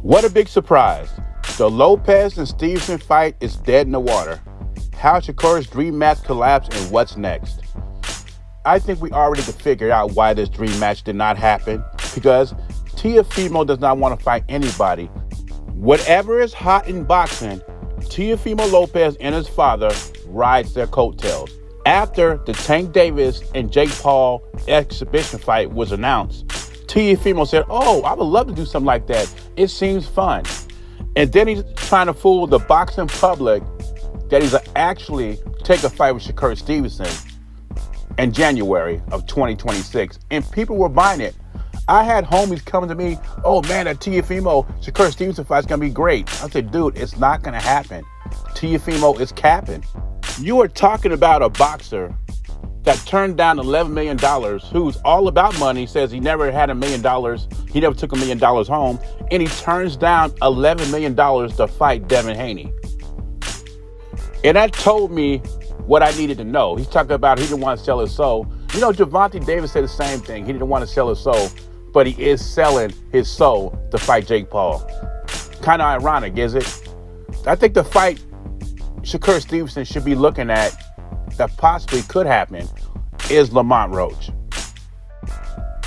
What a big surprise. The Lopez and Stevenson fight is dead in the water. How Shakur's dream match collapsed and what's next? I think we already could figure out why this dream match did not happen, because Teofimo does not want to fight anybody. Whatever is hot in boxing, Teofimo Lopez and his father rides their coattails. After the Tank Davis and Jake Paul exhibition fight was announced, Teofimo said, "Oh, I would love to do something like that. It seems fun." And then he's trying to fool the boxing public that he's actually take a fight with Shakur Stevenson in January of 2026. And people were buying it. I had homies coming to me, "Oh man, that Teofimo Shakur Stevenson fight's gonna be great." I said, "Dude, it's not gonna happen. Teofimo is capping." You are talking about a boxer that turned down $11 million, who's all about money, says he never had $1 million, he never took $1 million home, and he turns down $11 million to fight Devin Haney. And that told me what I needed to know. He's talking about he didn't want to sell his soul. You know, Gervonta Davis said the same thing. He didn't want to sell his soul, but he is selling his soul to fight Jake Paul. Kind of ironic, is it? I think the fight Shakur Stevenson should be looking at that possibly could happen is Lamont Roach.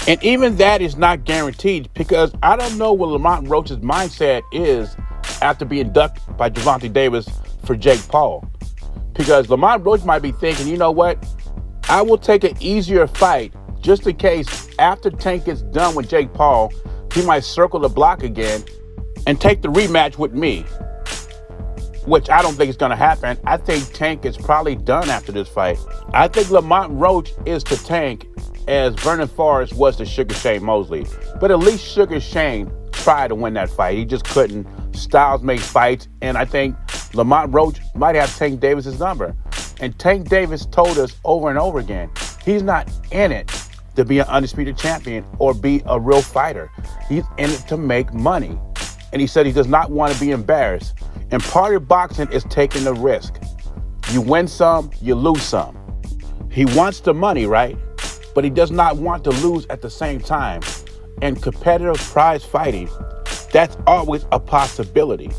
And even that is not guaranteed, because I don't know what Lamont Roach's mindset is after being ducked by Gervonta Davis for Jake Paul. Because Lamont Roach might be thinking, you know what? I will take an easier fight just in case after Tank gets done with Jake Paul, he might circle the block again and take the rematch with me, which I don't think is going to happen. I think Tank is probably done after this fight. I think Lamont Roach is to Tank as Vernon Forrest was to Sugar Shane Mosley. But at least Sugar Shane tried to win that fight. He just couldn't. Styles make fights, and I think Lamont Roach might have Tank Davis's number. And Tank Davis told us over and over again, he's not in it to be an undisputed champion or be a real fighter. He's in it to make money. And he said he does not want to be embarrassed. And part of boxing is taking the risk. You win some, you lose some. He wants the money, right? But he does not want to lose at the same time. And competitive prize fighting, that's always a possibility.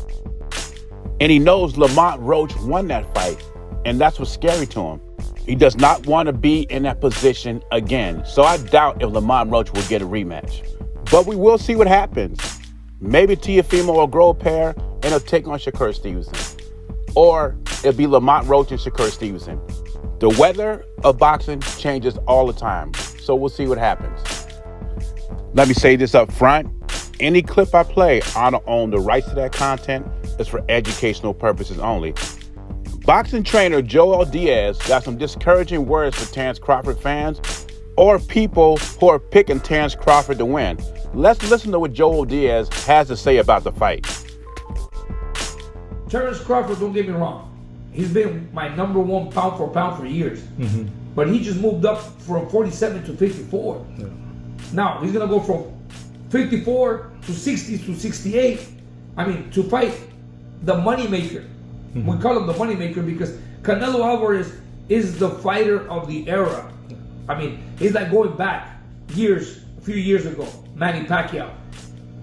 And he knows Lamont Roach won that fight, and that's what's scary to him. He does not want to be in that position again. So I doubt if Lamont Roach will get a rematch. But we will see what happens. Maybe Teofimo will grow a pair and he'll take on Shakur Stevenson. Or it'll be Lamont Roach and Shakur Stevenson. The weather of boxing changes all the time, so we'll see what happens. Let me say this up front. Any clip I play, I don't own the rights to that content. It's for educational purposes only. Boxing trainer Joel Diaz got some discouraging words for Terence Crawford fans or people who are picking Terence Crawford to win. Let's listen to what Joel Diaz has to say about the fight. Terence Crawford, don't get me wrong, he's been my number one pound for pound for years. Mm-hmm. But he just moved up from 47 to 54. Yeah. Now, he's going to go from 54 to 60 to 68. I mean, to fight the moneymaker. Mm-hmm. We call him the moneymaker because Canelo Alvarez is the fighter of the era. I mean, he's like going back years, a few years ago. Manny Pacquiao,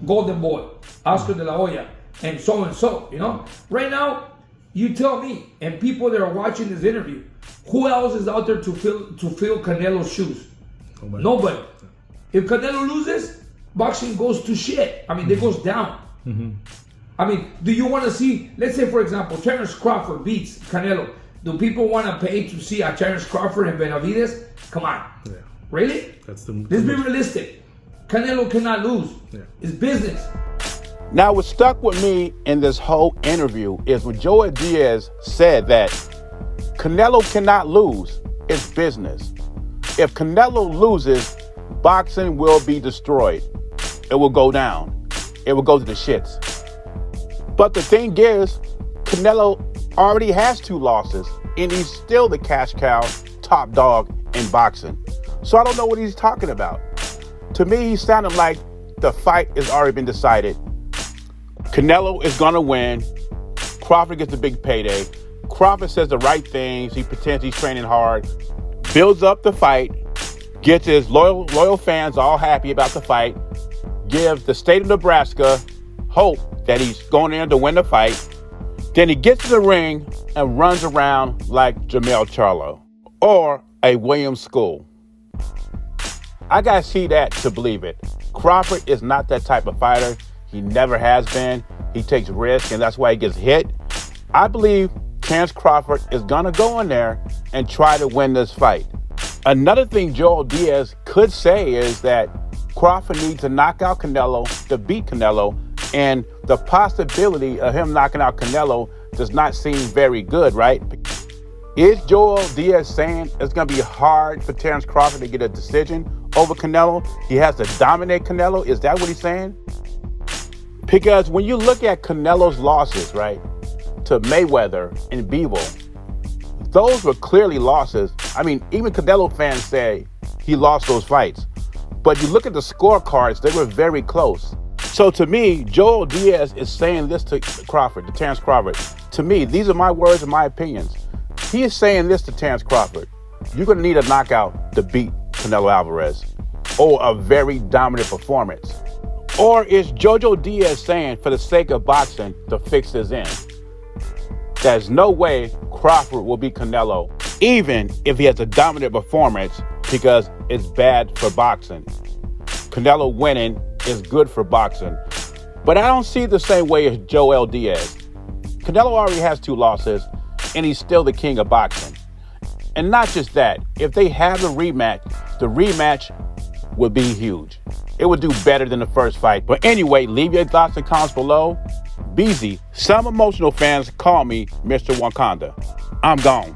Golden Boy, Oscar de la Hoya, and so, you know? Right now, you tell me, and people that are watching this interview, who else is out there to fill Canelo's shoes? Nobody. If Canelo loses, boxing goes to shit. I mean, it goes down. Mm-hmm. I mean, do you want to see, let's say, for example, Terence Crawford beats Canelo. Do people want to pay to see a Terence Crawford and Benavidez? Come on. Yeah. Really? Let's be realistic. Canelo cannot lose. Yeah. It's business. Now, what stuck with me in this whole interview is when Joel Diaz said that Canelo cannot lose. It's business. If Canelo loses, boxing will be destroyed. It will go down. It will go to the shits. But the thing is, Canelo already has 2 losses, and he's still the cash cow, top dog in boxing. So I don't know what he's talking about. To me, he sounded like the fight has already been decided. Canelo is going to win. Crawford gets a big payday. Crawford says the right things. He pretends he's training hard, builds up the fight, gets his loyal fans all happy about the fight, gives the state of Nebraska hope that he's going in to win the fight. Then he gets to the ring and runs around like Jermell Charlo or a Williams School. I gotta see that to believe it. Crawford is not that type of fighter. He never has been. He takes risks, and that's why he gets hit. I believe Terence Crawford is gonna go in there and try to win this fight. Another thing Joel Diaz could say is that Crawford needs to knock out Canelo to beat Canelo, and the possibility of him knocking out Canelo does not seem very good, right? Is Joel Diaz saying it's going to be hard for Terence Crawford to get a decision over Canelo? He has to dominate Canelo? Is that what he's saying? Because when you look at Canelo's losses, right, to Mayweather and Bivol, those were clearly losses. I mean, even Canelo fans say he lost those fights. But you look at the scorecards, they were very close. So to me, Joel Diaz is saying this to Crawford, to Terence Crawford. To me, these are my words and my opinions. He is saying this to Terence Crawford. You're going to need a knockout to beat Canelo Alvarez, or a very dominant performance. Or is Jojo Diaz saying, for the sake of boxing, to fix his end? There's no way Crawford will beat Canelo, even if he has a dominant performance, because it's bad for boxing. Canelo winning is good for boxing. But I don't see it the same way as Joel Diaz. Canelo already has 2 losses, and he's still the king of boxing. And not just that, if they have the rematch would be huge. It would do better than the first fight. But anyway, leave your thoughts and comments below. BZ, some emotional fans call me Mr. Wakanda. I'm gone.